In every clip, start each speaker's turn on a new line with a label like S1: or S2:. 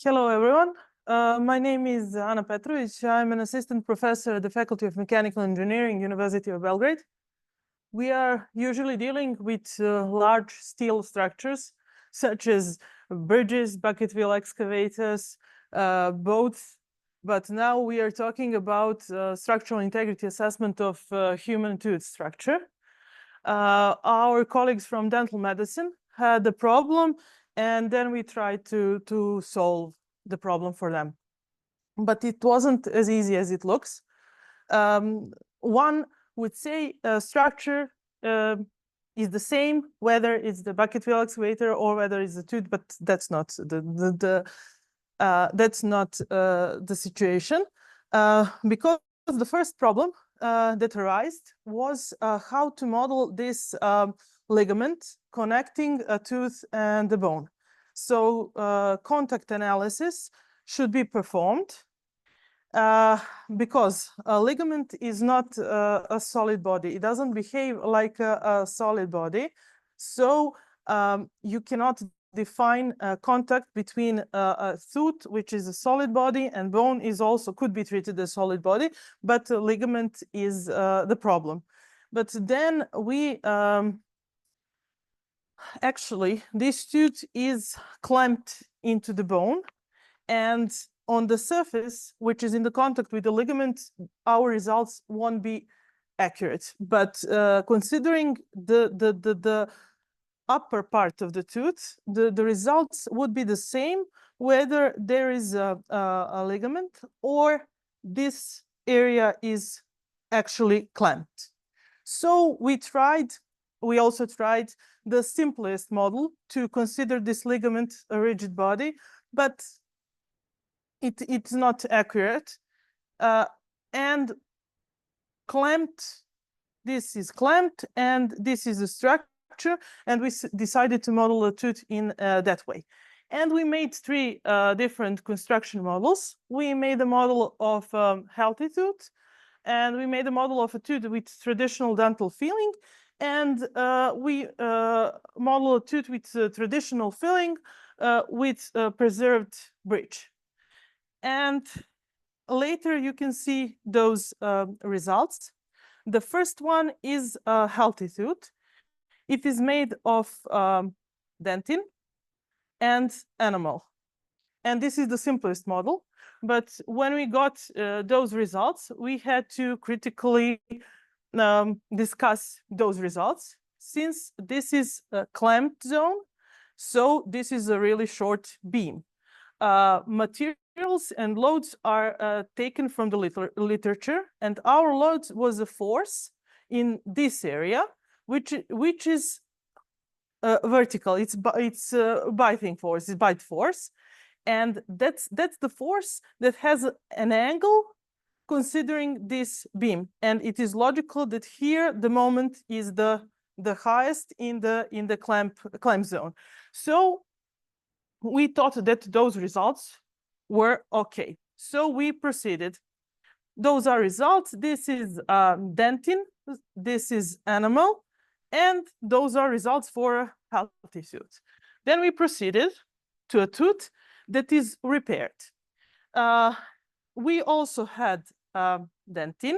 S1: Hello, everyone. My name is Ana Petrović. I'm an assistant professor at the Faculty of Mechanical Engineering, University of Belgrade. We are usually dealing with large steel structures, such as bridges, bucket wheel excavators, boats. But now we are talking about structural integrity assessment of human tooth structure. Our colleagues from dental medicine had the problem, and then we tried to solve the problem for them. But it wasn't as easy as it looks. One would say structure is the same, whether it's the bucket wheel excavator or whether it's the tooth, but that's not the situation, because the first problem that arose was how to model this ligament connecting a tooth and the bone. So contact analysis should be performed because a ligament is not a solid body. It doesn't behave like a solid body. So you cannot define contact between a tooth, which is a solid body, and bone is also could be treated as solid body, but ligament is the problem. But then we actually, this tooth is clamped into the bone, and on the surface, which is in the contact with the ligament, our results won't be accurate. But considering the upper part of the tooth, the results would be the same whether there is a ligament or this area is actually clamped. So we also tried the simplest model to consider this ligament a rigid body, but it's not accurate. And clamped, this is clamped, and this is a structure, and we decided to model the tooth in that way. And we made three different construction models. We made a model of healthy tooth, and we made a model of a tooth with traditional dental filling, and we model a tooth with traditional filling with preserved bridge. And later you can see those results. The first one is a healthy tooth. It is made of dentin and enamel. And this is the simplest model. But when we got those results, we had to critically discuss those results. Since this is a clamped zone, so this is a really short beam. Materials and loads are taken from the literature, and our load was a force in this area, which is vertical. It's biting force, it's bite force, and that's the force that has an angle considering this beam. And it is logical that here the moment is the highest in the clamp zone. So we thought that those results were okay. So we proceeded. Those are results. This is dentin, this is enamel, and those are results for a healthy tooth. Then we proceeded to a tooth that is repaired. We also had dentin,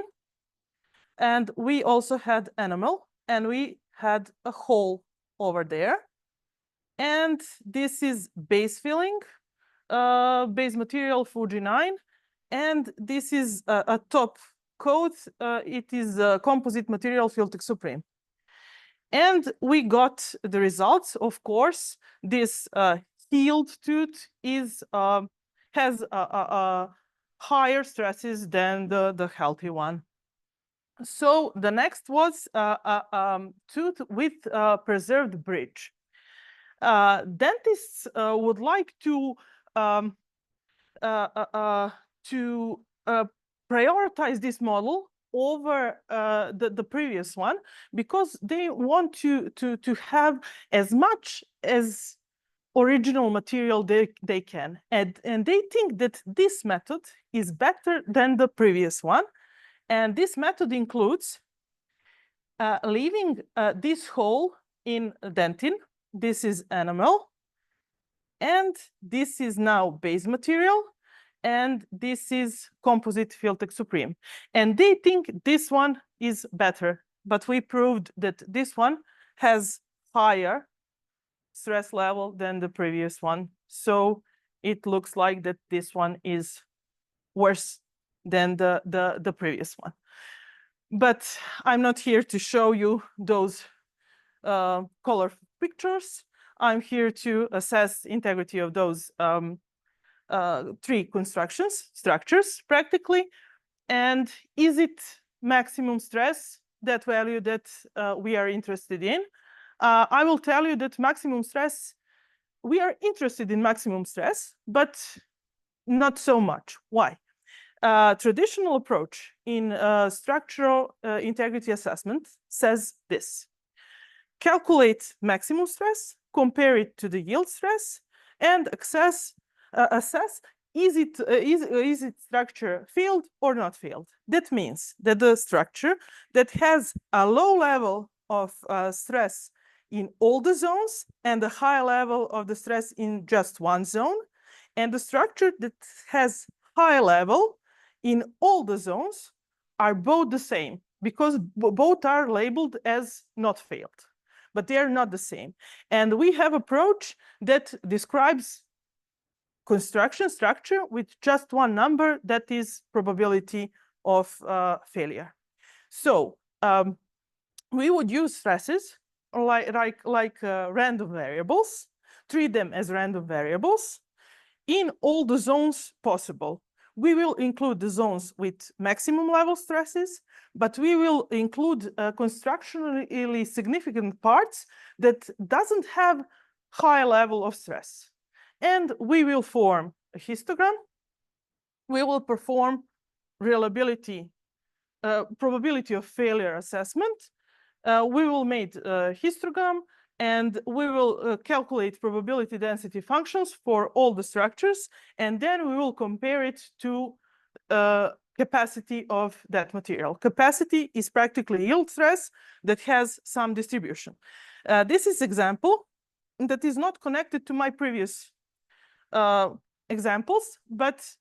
S1: and we also had enamel, and we had a hole over there. And this is base filling, base material Fuji 9, and this is a top coat. It is a composite material Filtex Supreme. And we got the results. Of course, this healed tooth has higher stresses than the healthy one. So the next was a tooth with preserved bridge. Dentists would like to prioritize this model over the previous one, because they want to have as much as original material they can. And they think that this method is better than the previous one. And this method includes leaving this hole in dentin. This is enamel. And this is now base material, and this is composite Filtek Supreme. And they think this one is better, but we proved that this one has higher stress level than the previous one. So it looks like that this one is worse than the previous one. But I'm not here to show you those color pictures. I'm here to assess integrity of those three structures practically. And is it maximum stress, that value that we are interested in? I will tell you that maximum stress, we are interested in maximum stress, but not so much. Why? Traditional approach in structural integrity assessment says this: calculate maximum stress, compare it to the yield stress, and assess is it structure failed or not failed. That means that the structure that has a low level of stress in all the zones and a high level of the stress in just one zone, and the structure that has high level in all the zones are both the same, because both are labeled as not failed, but they are not the same. And we have approach that describes construction structure with just one number, that is probability of failure. So we would use stresses like random variables, treat them as random variables in all the zones possible. We will include the zones with maximum level stresses, but we will include constructionally significant parts that doesn't have high level of stress. And we will form a histogram. We will perform reliability, probability of failure assessment. We will make a histogram, and we will calculate probability density functions for all the structures, and then we will compare it to capacity of that material. Capacity is practically yield stress that has some distribution. This is example that is not connected to my previous examples, but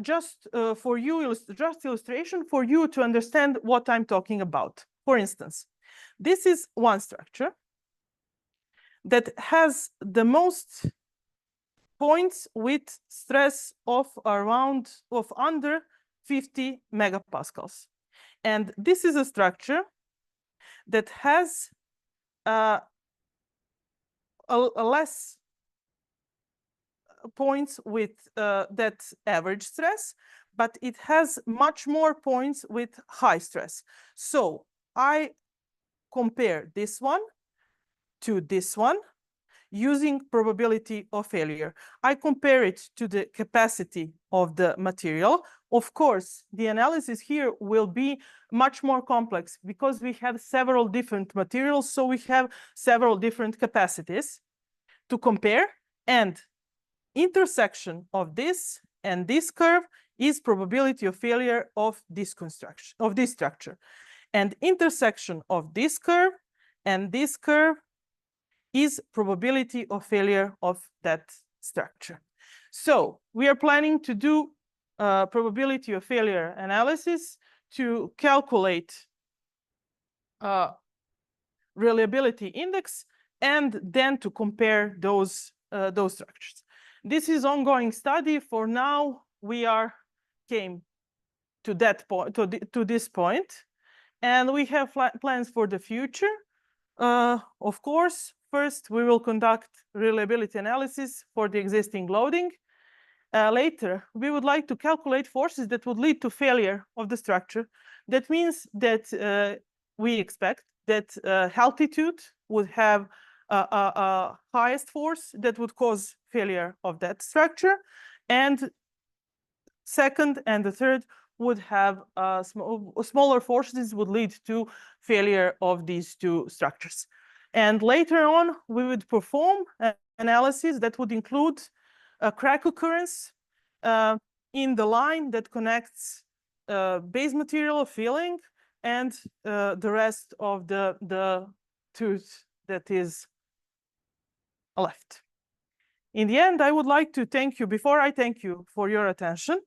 S1: just for you, just illustration for you to understand what I'm talking about. For instance, this is one structure that has the most points with stress of under 50 megapascals. And this is a structure that has a less points with that average stress, but it has much more points with high stress. So I compare this one to this one using probability of failure. I compare it to the capacity of the material. Of course, the analysis here will be much more complex because we have several different materials, so we have several different capacities to compare, and intersection of this and this curve is probability of failure of this construction, of this structure. And intersection of this curve and this curve is probability of failure of that structure. So we are planning to do probability of failure analysis to calculate reliability index and then to compare those structures. This is ongoing study. For now, we came to that point, to this point, and we have plans for the future. Of course, first we will conduct reliability analysis for the existing loading. Later, we would like to calculate forces that would lead to failure of the structure. That means that we expect that altitude would have a highest force that would cause failure of that structure, and second and the third would have smaller forces would lead to failure of these two structures. And later on, we would perform an analysis that would include a crack occurrence in the line that connects base material filling and the rest of the tooth that is left. In the end, I would like to thank you, before I thank you for your attention,